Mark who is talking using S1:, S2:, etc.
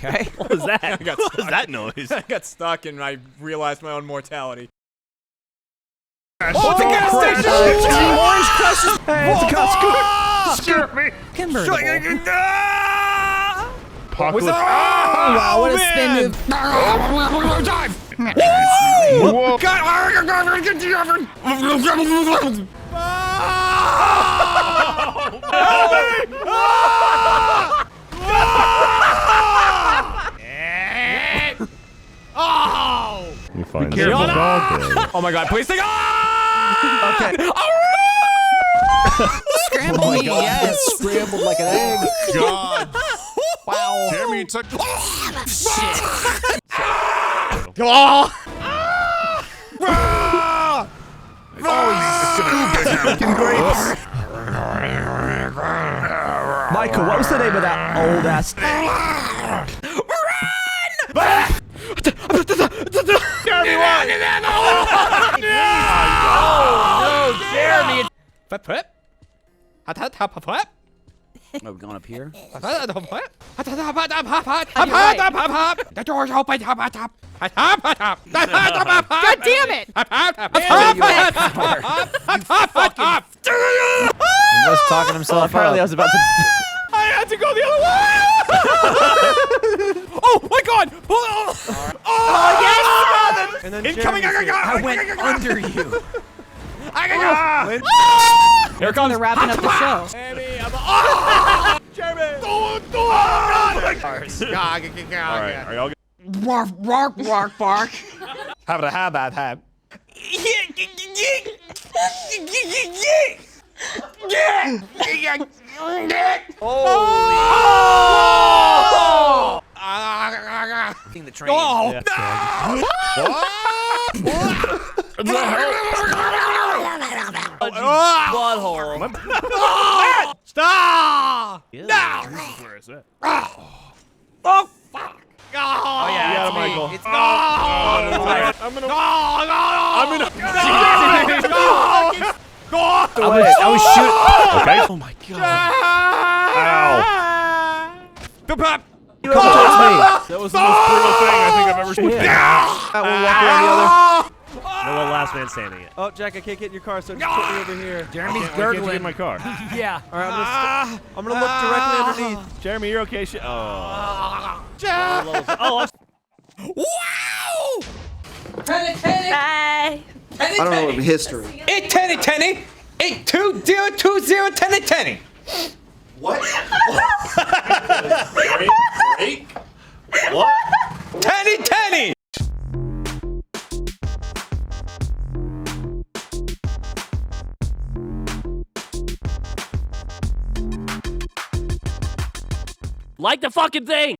S1: Okay.
S2: What was that?
S3: I got
S2: What was
S3: stuck.
S2: that noise?
S3: I got stuck and I realized my own mortality.
S1: Oh, it's a gas station! The orange crushes. Hey, it's a cop.
S2: Screw me!
S1: Convertible.
S2: Apocalypse.
S1: Wow, what a spin move.
S2: Whoa.
S3: Oh!
S2: You find
S3: careful,
S2: dog.
S3: Oh my god, please take
S1: Okay. Scramble me, yes.
S4: Scrambled like an egg.
S5: God.
S1: Wow.
S5: Jeremy, you took.
S1: Shit.
S3: Come on!
S1: Michael, what was the name of that old ass?
S3: Jeremy, why? No, Jeremy!
S4: Are we going up here?
S3: The door's open. God
S6: damn it!
S4: He was talking himself
S1: Apparently, I
S4: up.
S1: was about to.
S3: I had to go the other way! Oh my god! Oh,
S6: yes!
S1: And then
S3: incoming!
S1: I went under you.
S3: Here it
S6: They're
S3: comes!
S6: wrapping up the show.
S3: Jeremy!
S2: Alright, are y'all good?
S3: Bark, bark, bark, bark.
S2: Have a have.
S4: The train.
S3: Oh!
S4: Butthole.
S3: Stop!
S2: Now! Where is that?
S3: Oh, fuck! Oh,
S2: yeah,
S4: it's
S2: it's
S4: me.
S2: Michael.
S4: It's
S3: Oh,
S2: I'm gonna.
S3: I'm in a.
S1: I was shooting.
S2: Okay.
S1: Oh my god.
S2: Ow.
S1: You towards me.
S2: That was the most brutal thing I think I've ever seen.
S1: That one walk around the other.
S2: No one last man standing it.
S1: Oh, Jack, I can't get in your car, so just put me over here.
S4: Jeremy's
S2: Why can't you get
S4: gurgling.
S2: in my car?
S1: Yeah. All right, I'm gonna look directly underneath.
S2: Jeremy, you're okay. Oh.
S3: Oh,
S6: Bye.
S4: I don't know history.
S3: 810 82020
S4: What?
S5: Wait.
S2: What?
S3: 10.
S2: Like the fucking thing.